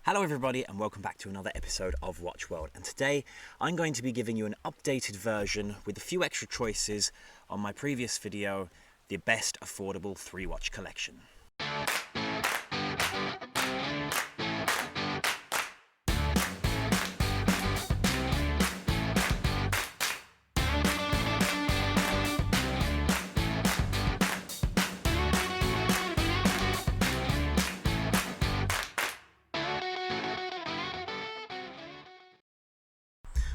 Hello everybody and welcome back to another episode of Watch World, and today I'm going to be giving you an updated version with a few extra choices on my previous video, the best affordable 3-watch collection.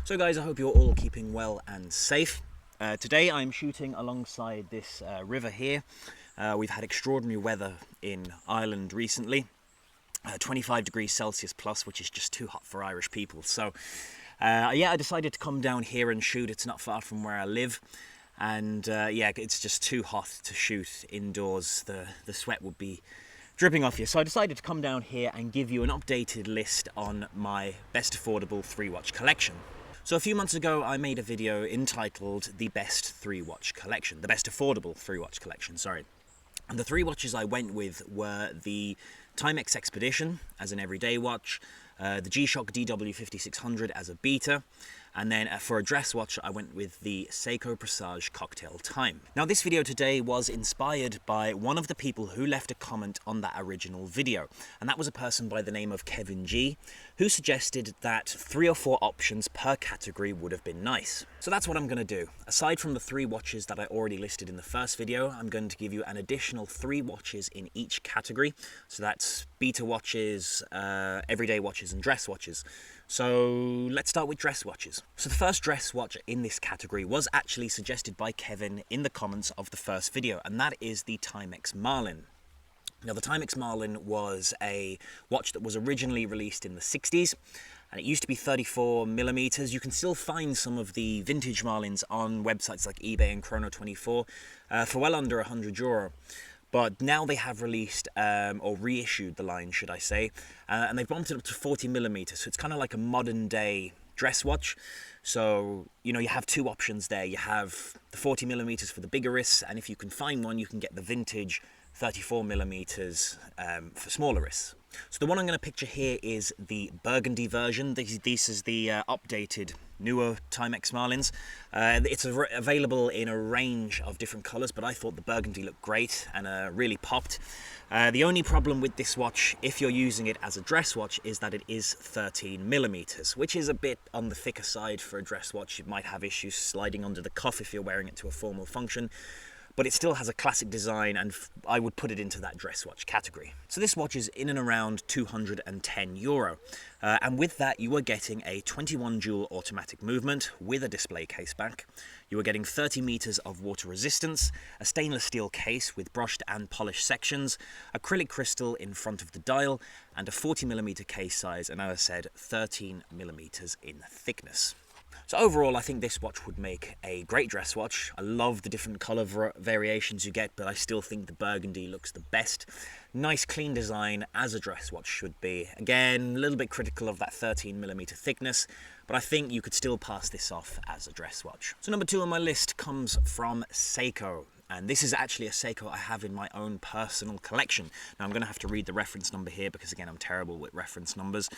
So guys, I hope you're all keeping well and safe. Today I'm shooting alongside this river here. We've had extraordinary weather in Ireland recently, 25 degrees Celsius plus, which is just too hot for Irish people. So yeah, I decided to come down here and shoot. It's not far from where I live, and yeah, it's just too hot to shoot indoors. The sweat would be dripping off you. So I decided to come down here and give you an updated list on my best affordable 3-watch collection. So a few months ago, I made a video entitled The Best 3-Watch Collection, the best affordable 3-watch collection, sorry. And the 3 watches I went with were the Timex Expedition as an everyday watch, the G-Shock DW5600 as a beta, and then for a dress watch, I went with the Seiko Presage Cocktail Time. Now this video today was inspired by one of the people who left a comment on that original video, and that was a person by the name of Kevin G, who suggested that 3 or 4 options per category would have been nice. So that's what I'm going to do. Aside from the 3 watches that I already listed in the first video, I'm going to give you an additional 3 watches in each category. So that's beta watches, everyday watches and dress watches. So let's start with dress watches. So the first dress watch in this category was actually suggested by Kevin in the comments of the first video, and that is the Timex Marlin. Now the Timex Marlin was a watch that was originally released in the 60s, and it used to be 34mm. You can still find some of the vintage Marlins on websites like eBay and Chrono24 for well under €100. But now they have released, or reissued the line, should I say, and they've bumped it up to 40mm, so it's kind of like a modern day dress watch. So, you know, you have 2 options there. You have the 40mm for the bigger wrists, and if you can find one, you can get the vintage 34mm for smaller wrists. So the one I'm going to picture here is the burgundy version. This is the updated, newer Timex Marlins. It's available in a range of different colours, but I thought the burgundy looked great and really popped. The only problem with this watch, if you're using it as a dress watch, is that it is 13mm, which is a bit on the thicker side for a dress watch. You might have issues sliding under the cuff if you're wearing it to a formal function. But it still has a classic design, and I would put it into that dress watch category. So this watch is in and around €210. And with that, you are getting a 21 jewel automatic movement with a display case back. You are getting 30 meters of water resistance, a stainless steel case with brushed and polished sections, acrylic crystal in front of the dial, and a 40mm case size, and as I said, 13mm in thickness. So overall, I think this watch would make a great dress watch. I love the different colour variations you get, but I still think the burgundy looks the best. Nice clean design, as a dress watch should be. Again, a little bit critical of that 13mm thickness, but I think you could still pass this off as a dress watch. So number 2 on my list comes from Seiko. And this is actually a Seiko I have in my own personal collection. Now I'm going to have to read the reference number here because, again, I'm terrible with reference numbers.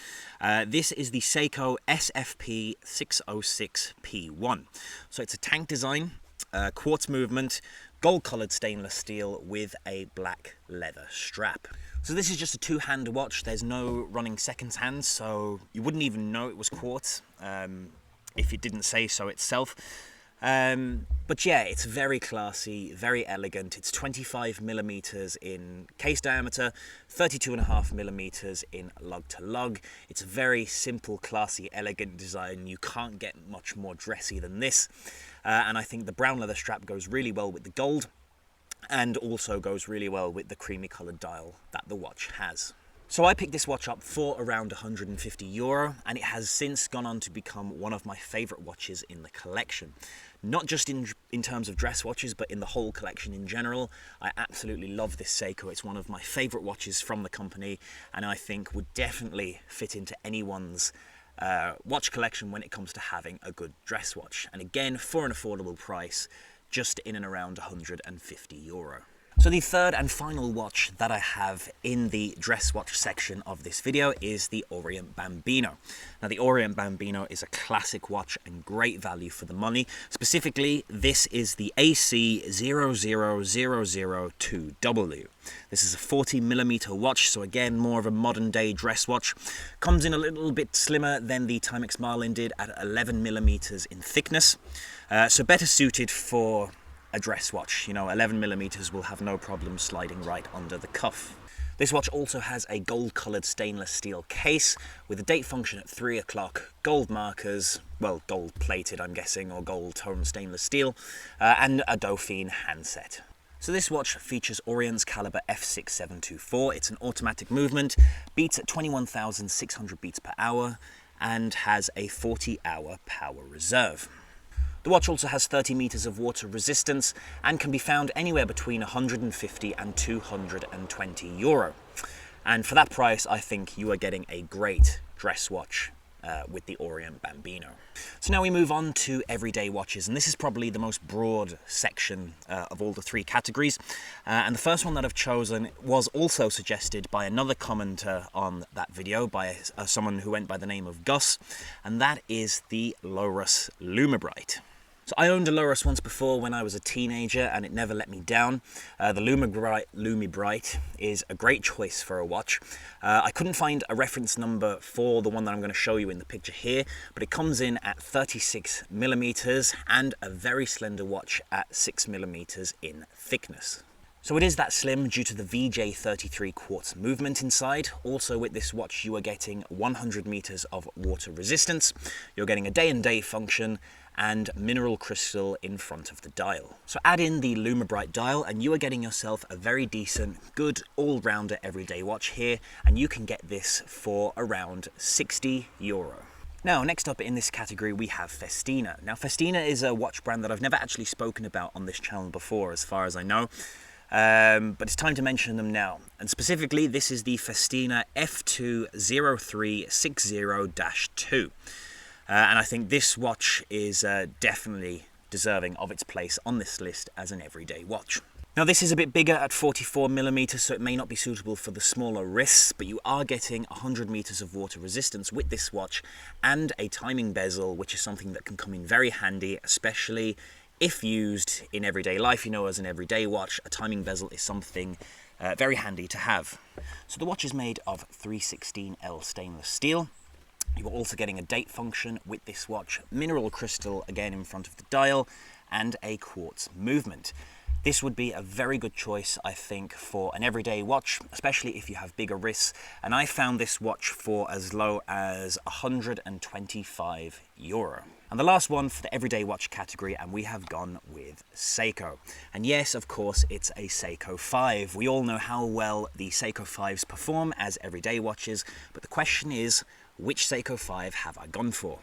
This is the Seiko Sfp 606P1. So it's a tank design, quartz movement, gold-coloured stainless steel with a black leather strap. So this is just a 2-hand watch. There's no running seconds hand, so you wouldn't even know it was quartz if it didn't say so itself. But yeah, it's very classy, very elegant. It's 25mm in case diameter, 32.5mm in lug to lug. It's a very simple, classy, elegant design. You can't get much more dressy than this. And I think the brown leather strap goes really well with the gold, and also goes really well with the creamy coloured dial that the watch has. So I picked this watch up for around €150, and it has since gone on to become one of my favourite watches in the collection. Not just in terms of dress watches, but in the whole collection in general. I absolutely love this Seiko. It's one of my favourite watches from the company, and I think would definitely fit into anyone's watch collection when it comes to having a good dress watch. And again, for an affordable price, just in and around €150. So So the third and final watch that I have in the dress watch section of this video is the Orient Bambino. Now the Orient Bambino is a classic watch and great value for the money. Specifically, this is the AC00002W. This is a 40mm watch, so again, more of a modern day dress watch. Comes in a little bit slimmer than the Timex Marlin did at 11mm in thickness. So better suited for a dress watch. You know, 11mm will have no problem sliding right under the cuff. This watch also has a gold-coloured stainless steel case with a date function at 3 o'clock, gold markers, well, gold-plated I'm guessing, or gold-toned stainless steel, and a Dauphine handset. So this watch features Orient's caliber F6724. It's an automatic movement, beats at 21,600 beats per hour, and has a 40-hour power reserve. The watch also has 30 meters of water resistance and can be found anywhere between 150 and 220 euro. And for that price, I think you are getting a great dress watch with the Orient Bambino. So now we move on to everyday watches, and this is probably the most broad section of all the three categories. And the first one that I've chosen was also suggested by another commenter on that video, by someone who went by the name of Gus, and that is the Loras Lumabrite. So I owned a Loras once before when I was a teenager, and it never let me down. The Lumabrite is a great choice for a watch. I couldn't find a reference number for the one that I'm going to show you in the picture here, but it comes in at 36mm and a very slender watch at 6mm in thickness. So it is that slim due to the VJ33 quartz movement inside. Also with this watch you are getting 100 meters of water resistance, you're getting a day and day function, and mineral crystal in front of the dial. So add in the Lumabrite dial and you are getting yourself a very decent, good all-rounder everyday watch here, and you can get this for around 60 euro. Now, next up in this category we have Festina. Now Festina is a watch brand that I've never actually spoken about on this channel before as far as I know. But it's time to mention them now. And specifically, this is the Festina F20360-2. And I think this watch is definitely deserving of its place on this list as an everyday watch. Now this is a bit bigger at 44mm, so it may not be suitable for the smaller wrists, but you are getting 100 meters of water resistance with this watch and a timing bezel, which is something that can come in very handy, especially if used in everyday life. You know, as an everyday watch, a timing bezel is something very handy to have. So the watch is made of 316L stainless steel. You are also getting a date function with this watch, mineral crystal again in front of the dial, and a quartz movement. This would be a very good choice, I think, for an everyday watch, especially if you have bigger wrists. And I found this watch for as low as 125 euro. And the last one for the everyday watch category, and we have gone with Seiko. And yes, of course, it's a Seiko 5. We all know how well the Seiko 5s perform as everyday watches, but the question is, which Seiko 5 have I gone for?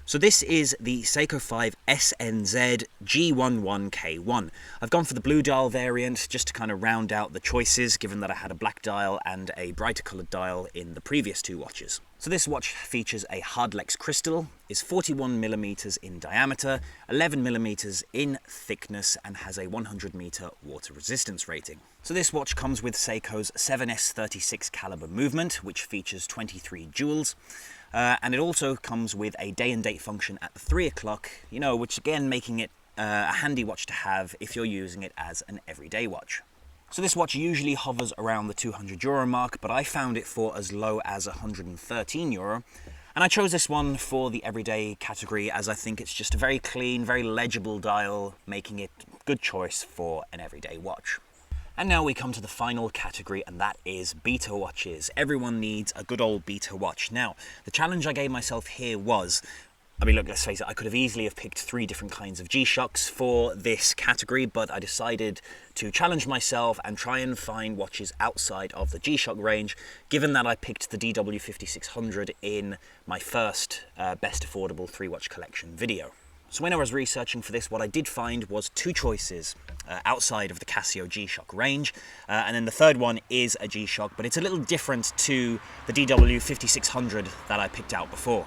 So this is the Seiko 5 SNZ G11K1. I've gone for the blue dial variant just to kind of round out the choices, given that I had a black dial and a brighter coloured dial in the previous two watches. So this watch features a hardlex crystal, is 41mm in diameter, 11mm in thickness, and has a 100 meter water resistance rating. So this watch comes with Seiko's 7S36 caliber movement, which features 23 jewels. And it also comes with a day and date function at the 3 o'clock, you know, which again making it a handy watch to have if you're using it as an everyday watch. So this watch usually hovers around the 200 euro mark, but I found it for as low as 113 euro. And I chose this one for the everyday category as I think it's just a very clean, very legible dial, making it a good choice for an everyday watch. And now we come to the final category, and that is beta watches. Everyone needs a good old beta watch. Now, the challenge I gave myself here was, I mean, look, let's face it, I could have easily have picked 3 different kinds of G-Shocks for this category, but I decided to challenge myself and try and find watches outside of the G-Shock range, given that I picked the DW5600 in my first best affordable 3-watch collection video. So when I was researching for this, what I did find was 2 choices outside of the Casio G-Shock range, and then the third one is a G-Shock, but it's a little different to the DW5600 that I picked out before.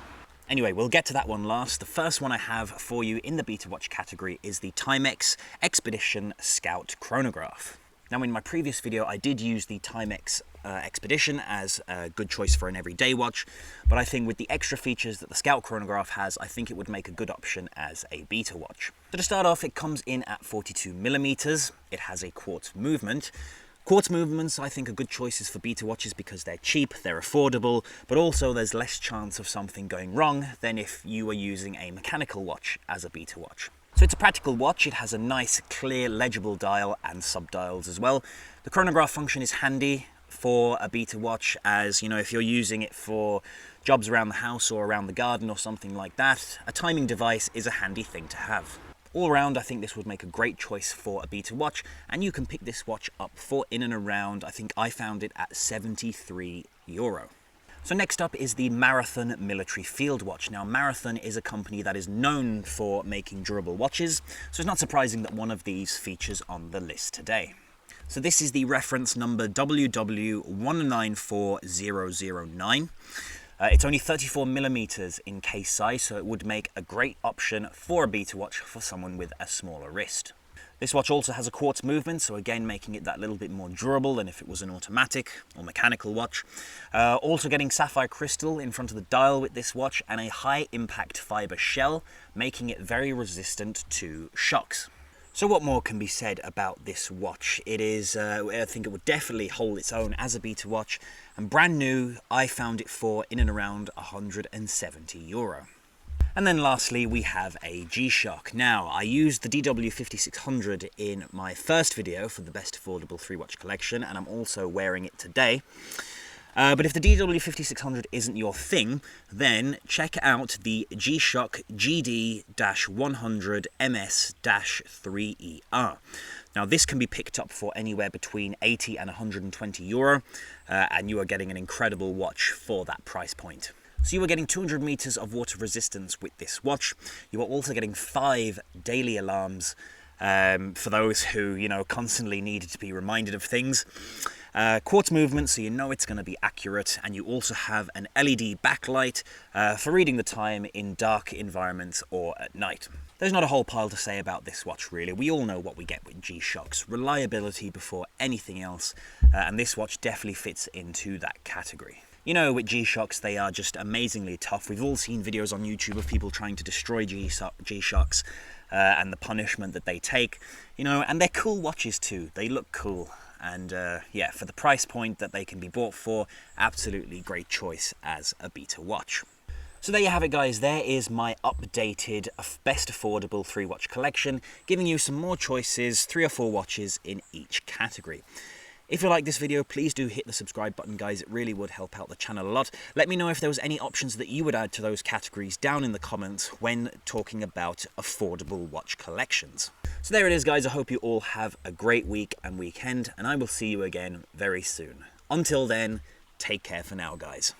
Anyway, we'll get to that one last. The first one I have for you in the beta watch category is the Timex Expedition Scout Chronograph. Now in my previous video I did use the Timex Expedition as a good choice for an everyday watch, but I think with the extra features that the Scout Chronograph has, I think it would make a good option as a beta watch. So to start off, it comes in at 42mm, it has a quartz movement. Quartz movements I think are good choices for beta watches because they're cheap, they're affordable, but also there's less chance of something going wrong than if you were using a mechanical watch as a beta watch. So it's a practical watch, it has a nice, clear, legible dial and sub-dials as well. The chronograph function is handy for a beta watch, as you know, if you're using it for jobs around the house or around the garden or something like that, a timing device is a handy thing to have. All around, I think this would make a great choice for a beta watch, and you can pick this watch up for in and around, I think I found it at €73. So next up is the Marathon Military Field Watch. Now Marathon is a company that is known for making durable watches, so it's not surprising that one of these features on the list today. So this is the reference number WW194009. It's only 34mm in case size, so it would make a great option for a beta watch for someone with a smaller wrist. This watch also has a quartz movement, so again making it that little bit more durable than if it was an automatic or mechanical watch. Also getting sapphire crystal in front of the dial with this watch and a high impact fiber shell, making it very resistant to shocks. So what more can be said about this watch? It is, I think it would definitely hold its own as a beta watch, and brand new, I found it for in and around €170. And then lastly, we have a G-Shock. Now, I used the DW5600 in my first video for the best affordable 3-watch collection, and I'm also wearing it today. But if the DW5600 isn't your thing, then check out the G-Shock GD-100 MS-3ER. Now this can be picked up for anywhere between €80 and €120, and you are getting an incredible watch for that price point. So you are getting 200 meters of water resistance with this watch. You are also getting 5 daily alarms for those who, you know, constantly needed to be reminded of things. Quartz movement, so you know it's going to be accurate, and you also have an LED backlight for reading the time in dark environments or at night. There's not a whole pile to say about this watch really. We all know what we get with G-Shocks. Reliability before anything else, and this watch definitely fits into that category. You know, with G-Shocks, they are just amazingly tough. We've all seen videos on YouTube of people trying to destroy G-Shocks and the punishment that they take, you know, and they're cool watches too. They look cool. And yeah, for the price point that they can be bought for, absolutely great choice as a beta watch. So there you have it guys, there is my updated best affordable 3-watch collection, giving you some more choices, 3 or 4 watches in each category. If you like this video, please do hit the subscribe button guys, it really would help out the channel a lot. Let me know if there was any options that you would add to those categories down in the comments when talking about affordable watch collections. So there it is guys, I hope you all have a great week and weekend, and I will see you again very soon. Until then, take care for now guys.